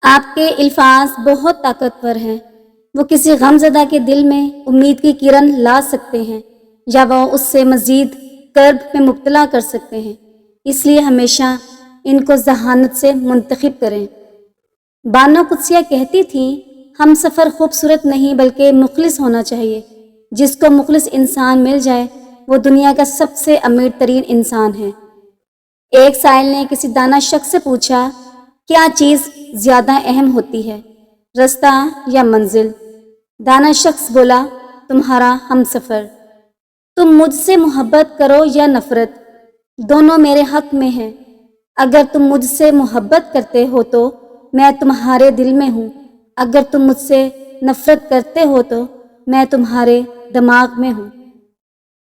آپ کے الفاظ بہت طاقتور ہیں۔ وہ کسی غمزدہ کے دل میں امید کی کرن لا سکتے ہیں یا وہ اس سے مزید کرب میں مبتلا کر سکتے ہیں۔ اس لیے ہمیشہ ان کو ذہانت سے منتخب کریں۔ بانو قدسیہ کہتی تھیں، ہم سفر خوبصورت نہیں بلکہ مخلص ہونا چاہیے۔ جس کو مخلص انسان مل جائے وہ دنیا کا سب سے امیر ترین انسان ہے۔ ایک سائل نے کسی دانا شخص سے پوچھا، کیا چیز زیادہ اہم ہوتی ہے، رستہ یا منزل؟ دانا شخص بولا، تمہارا ہم سفر۔ تم مجھ سے محبت کرو یا نفرت، دونوں میرے حق میں ہیں۔ اگر تم مجھ سے محبت کرتے ہو تو میں تمہارے دل میں ہوں، اگر تم مجھ سے نفرت کرتے ہو تو میں تمہارے دماغ میں ہوں۔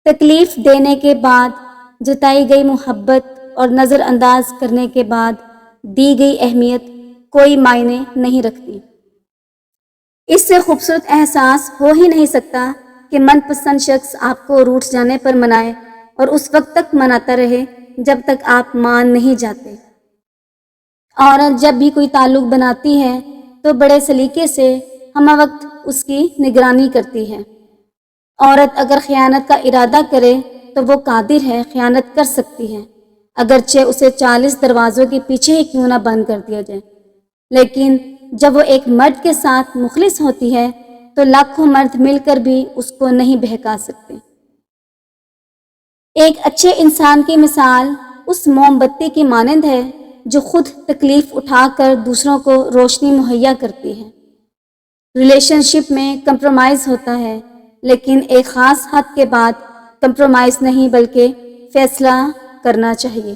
تکلیف دینے کے بعد جتائی گئی محبت اور نظر انداز کرنے کے بعد دی گئی اہمیت کوئی معنی نہیں رکھتی۔ اس سے خوبصورت احساس ہو ہی نہیں سکتا کہ من پسند شخص آپ کو روٹھ جانے پر منائے اور اس وقت تک مناتا رہے جب تک آپ مان نہیں جاتے۔ عورت جب بھی کوئی تعلق بناتی ہے تو بڑے سلیقے سے ہمہ وقت اس کی نگرانی کرتی ہے۔ عورت اگر خیانت کا ارادہ کرے تو وہ قادر ہے خیانت کر سکتی ہے، اگرچہ اسے 40 دروازوں کے پیچھے ہی کیوں نہ بند کر دیا جائے۔ لیکن جب وہ ایک مرد کے ساتھ مخلص ہوتی ہے تو لاکھوں مرد مل کر بھی اس کو نہیں بہکا سکتے۔ ایک اچھے انسان کی مثال اس موم بتی کی مانند ہے جو خود تکلیف اٹھا کر دوسروں کو روشنی مہیا کرتی ہے۔ ریلیشن شپ میں کمپرومائز ہوتا ہے، لیکن ایک خاص حد کے بعد کمپرومائز نہیں بلکہ فیصلہ کرنا چاہیے۔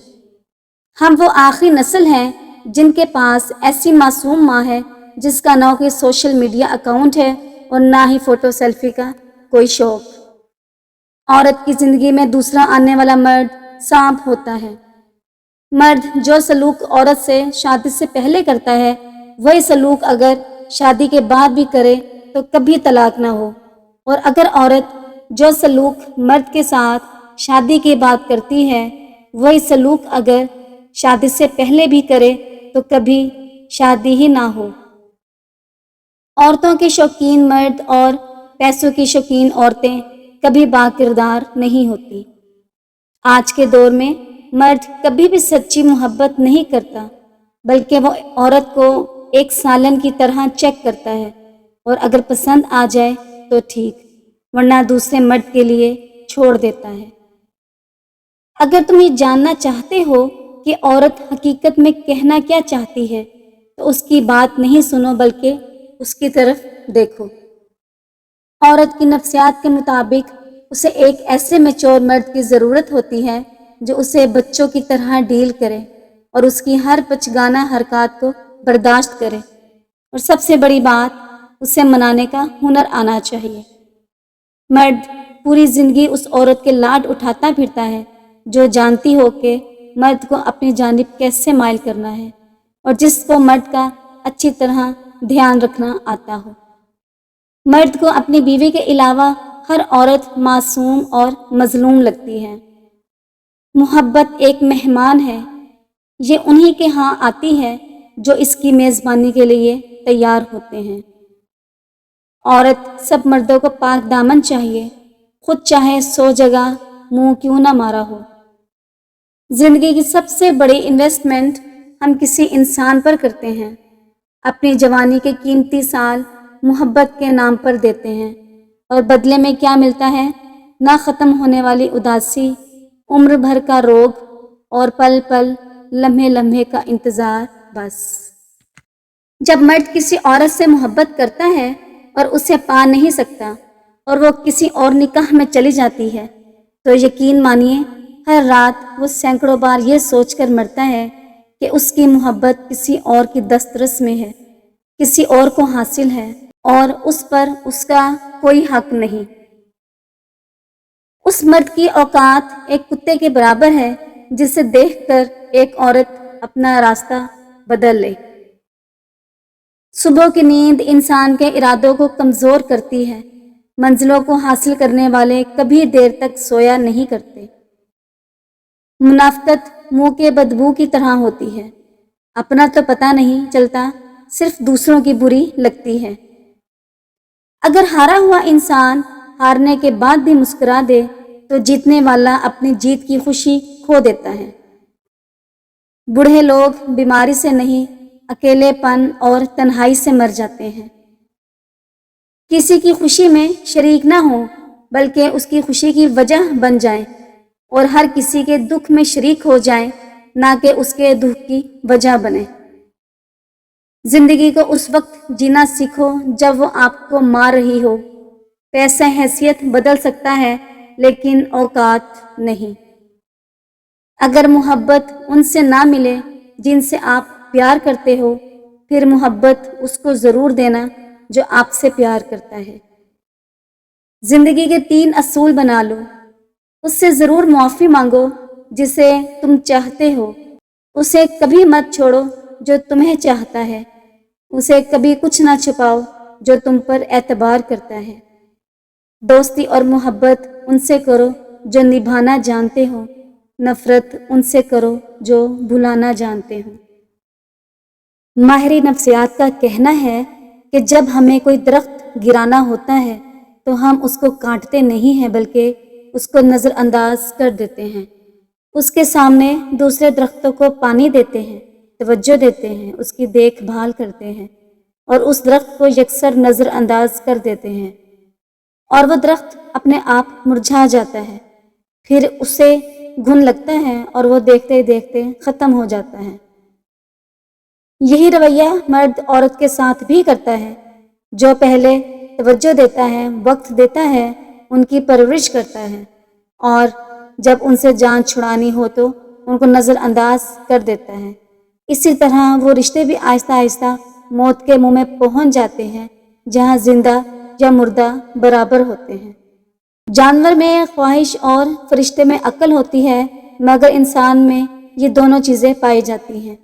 ہم وہ آخری نسل ہیں جن کے پاس ایسی معصوم ماں ہے جس کا نہ کوئی سوشل میڈیا اکاؤنٹ ہے اور نہ ہی فوٹو سیلفی کا کوئی شوق۔ عورت کی زندگی میں دوسرا آنے والا مرد سانپ ہوتا ہے۔ مرد جو سلوک عورت سے شادی سے پہلے کرتا ہے وہی سلوک اگر شادی کے بعد بھی کرے تو کبھی طلاق نہ ہو، اور اگر عورت جو سلوک مرد کے ساتھ شادی کے بعد کرتی ہے وہی سلوک اگر شادی سے پہلے بھی کرے تو کبھی شادی ہی نہ ہو۔ عورتوں کے شوقین مرد اور پیسوں کی شوقین عورتیں کبھی باکردار نہیں ہوتی۔ آج کے دور میں مرد کبھی بھی سچی محبت نہیں کرتا بلکہ وہ عورت کو ایک سالن کی طرح چیک کرتا ہے، اور اگر پسند آ جائے تو ٹھیک، ورنہ دوسرے مرد کے لیے چھوڑ دیتا ہے۔ اگر تم یہ جاننا چاہتے ہو کہ عورت حقیقت میں کہنا کیا چاہتی ہے تو اس کی بات نہیں سنو بلکہ اس کی طرف دیکھو۔ عورت کی نفسیات کے مطابق اسے ایک ایسے میچور مرد کی ضرورت ہوتی ہے جو اسے بچوں کی طرح ڈیل کرے اور اس کی ہر بچگانہ حرکات کو برداشت کرے، اور سب سے بڑی بات اسے منانے کا ہنر آنا چاہیے۔ مرد پوری زندگی اس عورت کے لاڈ اٹھاتا پھرتا ہے جو جانتی ہو کہ مرد کو اپنی جانب کیسے مائل کرنا ہے اور جس کو مرد کا اچھی طرح دھیان رکھنا آتا ہو۔ مرد کو اپنی بیوی کے علاوہ ہر عورت معصوم اور مظلوم لگتی ہے۔ محبت ایک مہمان ہے، یہ انہی کے ہاں آتی ہے جو اس کی میزبانی کے لیے تیار ہوتے ہیں۔ عورت سب مردوں کو پاک دامن چاہیے، خود چاہے 100 جگہ منہ کیوں نہ مارا ہو۔ زندگی کی سب سے بڑی انویسٹمنٹ ہم کسی انسان پر کرتے ہیں، اپنی جوانی کے قیمتی سال محبت کے نام پر دیتے ہیں، اور بدلے میں کیا ملتا ہے؟ نہ ختم ہونے والی اداسی، عمر بھر کا روگ، اور پل پل لمحے لمحے کا انتظار بس۔ جب مرد کسی عورت سے محبت کرتا ہے اور اسے پا نہیں سکتا اور وہ کسی اور نکاح میں چلی جاتی ہے تو یقین مانیے ہر رات وہ سینکڑوں بار یہ سوچ کر مرتا ہے کہ اس کی محبت کسی اور کی دسترس میں ہے، کسی اور کو حاصل ہے اور اس پر اس کا کوئی حق نہیں۔ اس مرد کی اوقات ایک کتے کے برابر ہے جسے دیکھ کر ایک عورت اپنا راستہ بدل لے۔ صبح کی نیند انسان کے ارادوں کو کمزور کرتی ہے۔ منزلوں کو حاصل کرنے والے کبھی دیر تک سویا نہیں کرتے۔ منافقت منہ کے بدبو کی طرح ہوتی ہے، اپنا تو پتہ نہیں چلتا صرف دوسروں کی بری لگتی ہے۔ اگر ہارا ہوا انسان ہارنے کے بعد بھی مسکرا دے تو جیتنے والا اپنی جیت کی خوشی کھو دیتا ہے۔ بوڑھے لوگ بیماری سے نہیں، اکیلے پن اور تنہائی سے مر جاتے ہیں۔ کسی کی خوشی میں شریک نہ ہوں بلکہ اس کی خوشی کی وجہ بن جائیں، اور ہر کسی کے دکھ میں شریک ہو جائیں، نہ کہ اس کے دکھ کی وجہ بنے۔ زندگی کو اس وقت جینا سیکھو جب وہ آپ کو مار رہی ہو۔ پیسہ حیثیت بدل سکتا ہے لیکن اوقات نہیں۔ اگر محبت ان سے نہ ملے جن سے آپ پیار کرتے ہو، پھر محبت اس کو ضرور دینا جو آپ سے پیار کرتا ہے۔ زندگی کے 3 اصول بنا لو۔ اس سے ضرور معافی مانگو جسے تم چاہتے ہو۔ اسے کبھی مت چھوڑو جو تمہیں چاہتا ہے۔ اسے کبھی کچھ نہ چھپاؤ جو تم پر اعتبار کرتا ہے۔ دوستی اور محبت ان سے کرو جو نبھانا جانتے ہو، نفرت ان سے کرو جو بھلانا جانتے ہو۔ ماہر نفسیات کا کہنا ہے کہ جب ہمیں کوئی درخت گرانا ہوتا ہے تو ہم اس کو کاٹتے نہیں ہیں بلکہ اس کو نظر انداز کر دیتے ہیں۔ اس کے سامنے دوسرے درختوں کو پانی دیتے ہیں، توجہ دیتے ہیں، اس کی دیکھ بھال کرتے ہیں اور اس درخت کو یکسر نظر انداز کر دیتے ہیں، اور وہ درخت اپنے آپ مرجھا جاتا ہے۔ پھر اسے گھن لگتا ہے اور وہ دیکھتے دیکھتے ختم ہو جاتا ہے۔ یہی رویہ مرد عورت کے ساتھ بھی کرتا ہے۔ جو پہلے توجہ دیتا ہے، وقت دیتا ہے، ان کی پرورش کرتا ہے، اور جب ان سے جان چھڑانی ہو تو ان کو نظر انداز کر دیتا ہے۔ اسی طرح وہ رشتے بھی آہستہ آہستہ موت کے منہ میں پہنچ جاتے ہیں جہاں زندہ یا مردہ برابر ہوتے ہیں۔ جانور میں خواہش اور فرشتے میں عقل ہوتی ہے، مگر انسان میں یہ دونوں چیزیں پائی جاتی ہیں۔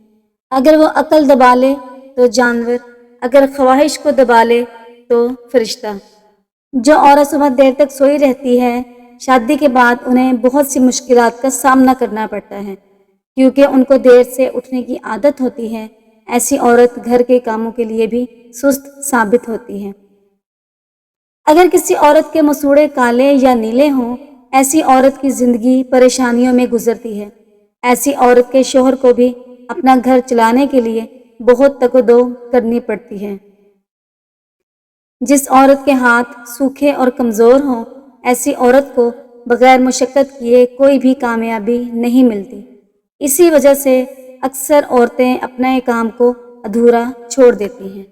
اگر وہ عقل دبا لے تو جانور، اگر خواہش کو دبا لے تو فرشتہ۔ جو عورت صبح دیر تک سوئی رہتی ہے، شادی کے بعد انہیں بہت سی مشکلات کا سامنا کرنا پڑتا ہے کیونکہ ان کو دیر سے اٹھنے کی عادت ہوتی ہے۔ ایسی عورت گھر کے کاموں کے لیے بھی سست ثابت ہوتی ہے۔ اگر کسی عورت کے مسوڑے کالے یا نیلے ہوں، ایسی عورت کی زندگی پریشانیوں میں گزرتی ہے۔ ایسی عورت کے شوہر کو بھی اپنا گھر چلانے کے لیے بہت تگ و دو کرنی پڑتی ہے۔ جس عورت کے ہاتھ سوکھے اور کمزور ہوں، ایسی عورت کو بغیر مشقت کیے کوئی بھی کامیابی نہیں ملتی۔ اسی وجہ سے اکثر عورتیں اپنے کام کو ادھورا چھوڑ دیتی ہیں۔